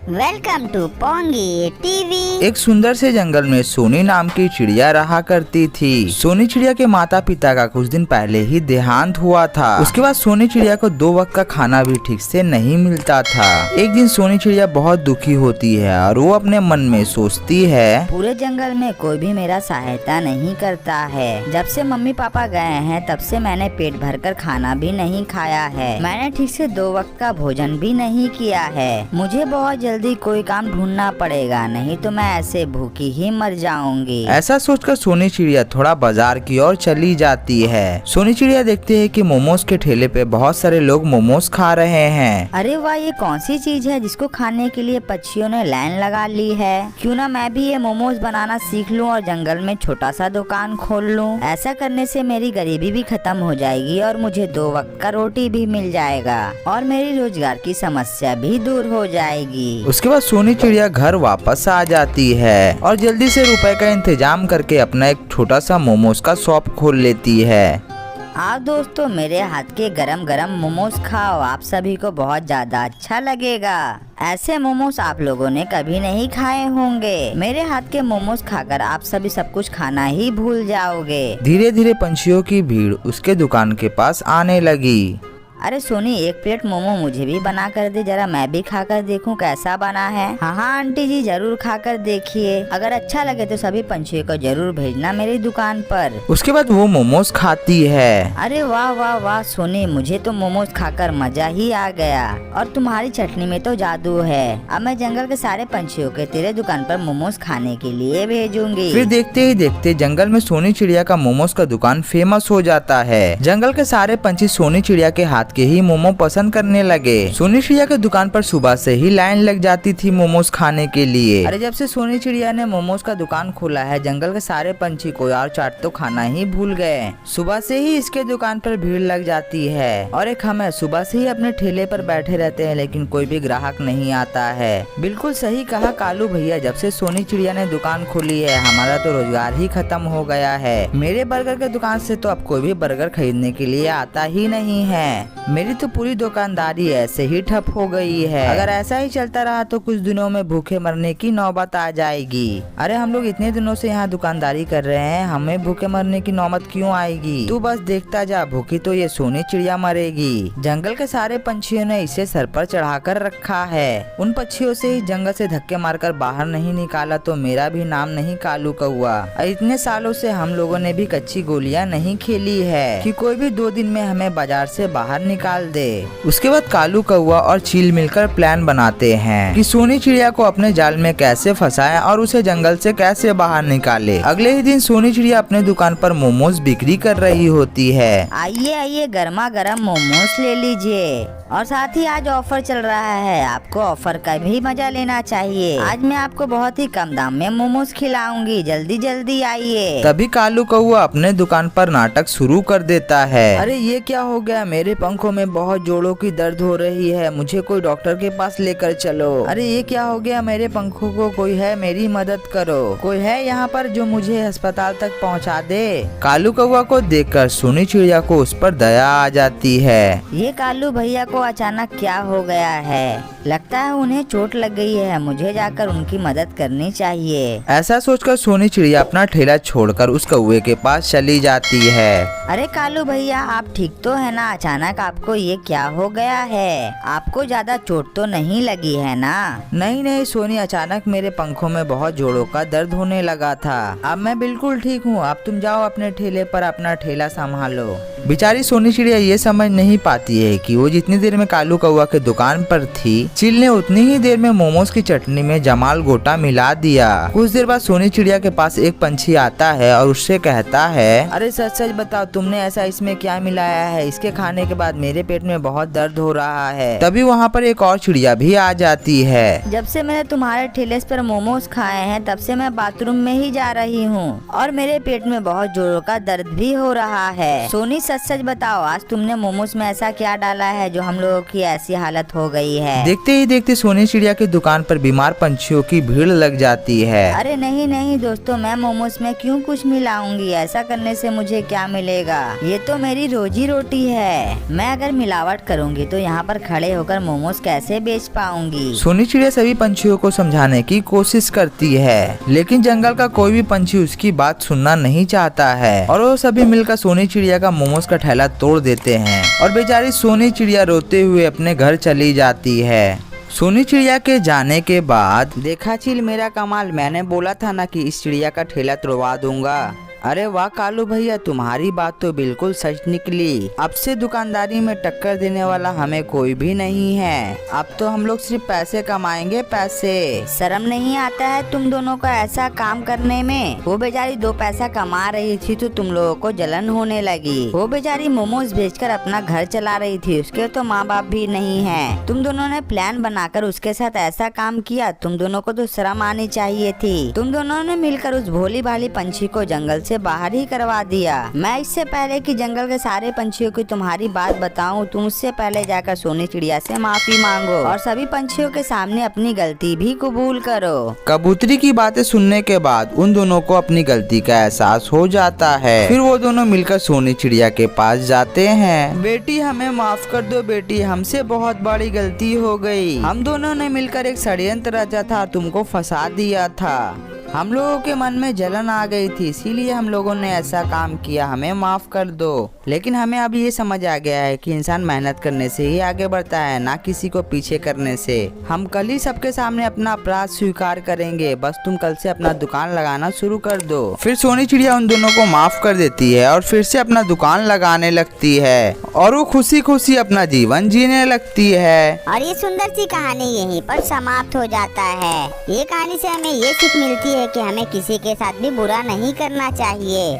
Welcome to pungi TV. एक सुंदर से जंगल में सोनी नाम की चिड़िया रहा करती थी। सोनी चिड़िया के माता पिता का कुछ दिन पहले ही देहांत हुआ था। उसके बाद सोनी चिड़िया को 2 वक्त का खाना भी ठीक से नहीं मिलता था। एक दिन सोनी चिड़िया बहुत दुखी होती है और वो अपने मन में सोचती है, पूरे जंगल में कोई भी मेरा सहायता नहीं करता है। जब से मम्मी पापा गए हैं तब से मैंने पेट भरकर खाना भी नहीं खाया है। मैंने ठीक से 2 वक्त का भोजन भी नहीं किया है। मुझे बहुत जल्दी कोई काम ढूंढना पड़ेगा, नहीं तो मैं ऐसे भूखी ही मर जाऊंगी। ऐसा सोचकर सोनी चिड़िया थोड़ा बाजार की ओर चली जाती है। सोनी चिड़िया देखती है कि मोमोज के ठेले पे बहुत सारे लोग मोमोज खा रहे हैं। अरे वाह, ये कौन सी चीज है जिसको खाने के लिए पक्षियों ने लाइन लगा ली है। क्यों ना मैं भी ये मोमोज बनाना सीख लूं और जंगल में छोटा सा दुकान खोल लूं। ऐसा करने से मेरी गरीबी भी खत्म हो जाएगी और मुझे 2 वक्त का रोटी भी मिल जाएगा और मेरी रोजगार की समस्या भी दूर हो जाएगी। उसके बाद सोनी चिड़िया घर वापस आ जाती है और जल्दी से रुपए का इंतजाम करके अपना एक छोटा सा मोमोज का शॉप खोल लेती है। आप दोस्तों, मेरे हाथ के गरम गरम मोमोज खाओ, आप सभी को बहुत ज्यादा अच्छा लगेगा। ऐसे मोमोज आप लोगों ने कभी नहीं खाए होंगे। मेरे हाथ के मोमोज खाकर आप सभी सब कुछ खाना ही भूल जाओगे। धीरे धीरे पंछियों की भीड़ उसके दुकान के पास आने लगी। अरे सोनी, 1 प्लेट मोमो मुझे भी बना कर दे, जरा मैं भी खाकर देखूं कैसा बना है। हाँ हाँ आंटी जी, जरूर खाकर देखिए। अगर अच्छा लगे तो सभी पंछियों को जरूर भेजना मेरी दुकान पर। उसके बाद वो मोमोज खाती है। अरे वाह वाह वाह सोनी, मुझे तो मोमोज खाकर मजा ही आ गया और तुम्हारी चटनी में तो जादू है। अब मैं जंगल के सारे पंछियों के तेरे दुकान पर मोमोज खाने के लिए भेजूंगी। फिर देखते ही देखते जंगल में सोनी चिड़िया का मोमोज का दुकान फेमस हो जाता है। जंगल के सारे पंछी सोनी चिड़िया के हाथ के ही मोमो पसंद करने लगे। सोनी चिड़िया के दुकान पर सुबह से ही लाइन लग जाती थी मोमोज खाने के लिए। अरे जब से सोनी चिड़िया ने मोमोज का दुकान खोला है, जंगल के सारे पंछी कोई और चाट तो खाना ही भूल गए। सुबह से ही इसके दुकान पर भीड़ लग जाती है और एक हम सुबह से ही अपने ठेले पर बैठे रहते हैं, लेकिन कोई भी ग्राहक नहीं आता है। बिल्कुल सही कहा कालू भैया, जब से सोनी चिड़िया ने दुकान खोली है हमारा तो रोजगार ही खत्म हो गया है। मेरे बर्गर के दुकान से तो अब कोई भी बर्गर खरीदने के लिए आता ही नहीं है। मेरी तो पूरी दुकानदारी ऐसे ही ठप हो गई है। अगर ऐसा ही चलता रहा तो कुछ दिनों में भूखे मरने की नौबत आ जाएगी। अरे हम लोग इतने दिनों से यहाँ दुकानदारी कर रहे हैं, हमें भूखे मरने की नौबत क्यों आएगी? तू बस देखता जा, भूखी तो ये सोनी चिड़िया मरेगी। जंगल के सारे पंछियों ने इसे सर पर चढ़ाकर रखा है। उन पक्षियों से ही जंगल से धक्के मारकर बाहर नहीं निकाला तो मेरा भी नाम नहीं कालू कौआ। इतने सालों से हम लोगों ने भी कच्ची गोलियां नहीं खेली है कि कोई भी 2 दिन में हमें बाजार से बाहर निकाल दे। उसके बाद कालू कौआ और चील मिलकर प्लान बनाते हैं कि सोनी चिड़िया को अपने जाल में कैसे फंसाएं और उसे जंगल से कैसे बाहर निकाले। अगले ही दिन सोनी चिड़िया अपने दुकान पर मोमोज बिक्री कर रही होती है। आइए आइए, गर्मा गर्म मोमोज ले लीजिए और साथ ही आज ऑफर चल रहा है, आपको ऑफर का भी मजा लेना चाहिए। आज मैं आपको बहुत ही कम दाम में मोमोज खिलाऊंगी, जल्दी जल्दी आइए। तभी कालू कौआ अपने दुकान पर नाटक शुरू कर देता है। अरे ये क्या हो गया, मेरे पंखों में बहुत जोड़ों की दर्द हो रही है, मुझे कोई डॉक्टर के पास लेकर चलो। अरे ये क्या हो गया, मेरे पंखों को कोई है, मेरी मदद करो। कोई है यहाँ पर जो मुझे अस्पताल तक पहुँचा दे। कालू कौआ को देखकर सोनी चिड़िया को उस पर दया आ जाती है। ये कालू भैया को अचानक क्या हो गया है, लगता है उन्हें चोट लग गई है, मुझे जाकर उनकी मदद करनी चाहिए। ऐसा सोचकर सोनी चिड़िया अपना ठेला छोड़कर उस कौवे के पास चली जाती है। अरे कालू भैया, आप ठीक तो है ना? अचानक आपको ये क्या हो गया है? आपको ज्यादा चोट तो नहीं लगी है ना? नहीं नहीं सोनी, अचानक मेरे पंखों में बहुत जोड़ों का दर्द होने लगा था। अब मैं बिल्कुल ठीक हूँ, अब तुम जाओ अपने ठेले पर अपना ठेला संभालो। बेचारी सोनी चिड़िया ये समझ नहीं पाती है कि वो जितनी देर में कालू कौआ के दुकान पर थी, चील ने उतनी ही देर में मोमोज की चटनी में जमाल गोटा मिला दिया। कुछ देर बाद सोनी चिड़िया के पास एक पंछी आता है और उससे कहता है, अरे सच सच बताओ, तुमने ऐसा इसमें क्या मिलाया है? इसके खाने के बाद मेरे पेट में बहुत दर्द हो रहा है। तभी वहाँ पर एक और चिड़िया भी आ जाती है। जब से मैंने तुम्हारे ठेले पर मोमोज खाए हैं तब से मैं बाथरूम में ही जा रही हूँ और मेरे पेट में बहुत जोरों का दर्द भी हो रहा है। सोनी, सच सच सच बताओ, आज तुमने मोमोज में ऐसा क्या डाला है जो हम लोगों की ऐसी हालत हो गई है। देखते ही देखते सोनी चिड़िया की दुकान पर बीमार पंछियों की भीड़ लग जाती है। अरे नहीं नहीं दोस्तों, मैं मोमोज में क्यों कुछ मिलाऊंगी, ऐसा करने से मुझे क्या मिलेगा, ये तो मेरी रोजी रोटी है। मैं अगर मिलावट करूंगी तो यहाँ पर खड़े होकर मोमोज कैसे बेच पाऊंगी। सोनी चिड़िया सभी पंछियों को समझाने की कोशिश करती है, लेकिन जंगल का कोई भी पंछी उसकी बात सुनना नहीं चाहता है और वो सभी मिलकर सोनी चिड़िया का मोमोज का ठेला तोड़ देते हैं और बेचारी सोनी चिड़िया रोते हुए अपने घर चली जाती है। सोनी चिड़िया के जाने के बाद, देखा चिल मेरा कमाल, मैंने बोला था ना कि इस चिड़िया का ठेला तोड़वा दूंगा। अरे वाह कालू भैया, तुम्हारी बात तो बिल्कुल सच निकली। अब से दुकानदारी में टक्कर देने वाला हमें कोई भी नहीं है। अब तो हम लोग सिर्फ पैसे कमाएंगे, पैसे। शर्म नहीं आता है तुम दोनों को ऐसा काम करने में। वो बेचारी 2 पैसा कमा रही थी तो तुम लोगों को जलन होने लगी। वो बेचारी मोमोज बेचकर अपना घर चला रही थी, उसके तो माँ बाप भी नहीं है। तुम दोनों ने प्लान बनाकर उसके साथ ऐसा काम किया, तुम दोनों को तो शर्म आनी चाहिए थी। तुम दोनों ने मिलकर उस भोली भाली पंछी को जंगल से बाहर ही करवा दिया। मैं इससे पहले कि जंगल के सारे पंछियों की तुम्हारी बात बताऊं, तुम उससे पहले जाकर सोनी चिड़िया से माफी मांगो और सभी पंछियों के सामने अपनी गलती भी कबूल करो। कबूतरी की बातें सुनने के बाद उन दोनों को अपनी गलती का एहसास हो जाता है। फिर वो दोनों मिलकर सोनी चिड़िया के पास जाते हैं। बेटी हमें माफ कर दो बेटी, हमसे बहुत बड़ी गलती हो गई। हम दोनों ने मिलकर एक षड्यंत्र रचा था, तुमको फंसा दिया था। हम लोगों के मन में जलन आ गई थी, इसीलिए हम लोगों ने ऐसा काम किया, हमें माफ कर दो। लेकिन हमें अब ये समझ आ गया है कि इंसान मेहनत करने से ही आगे बढ़ता है, ना किसी को पीछे करने से। हम कल ही सबके सामने अपना अपराध स्वीकार करेंगे, बस तुम कल से अपना दुकान लगाना शुरू कर दो। फिर सोनी चिड़िया उन दोनों को माफ कर देती है और फिर से अपना दुकान लगाने लगती है और वो खुशी खुशी अपना जीवन जीने लगती है। और ये सुंदर सी कहानी यहीं पर समाप्त हो जाता है। ये कहानी से हमें ये सीख मिलती है कि हमें किसी के साथ भी बुरा नहीं करना चाहिए।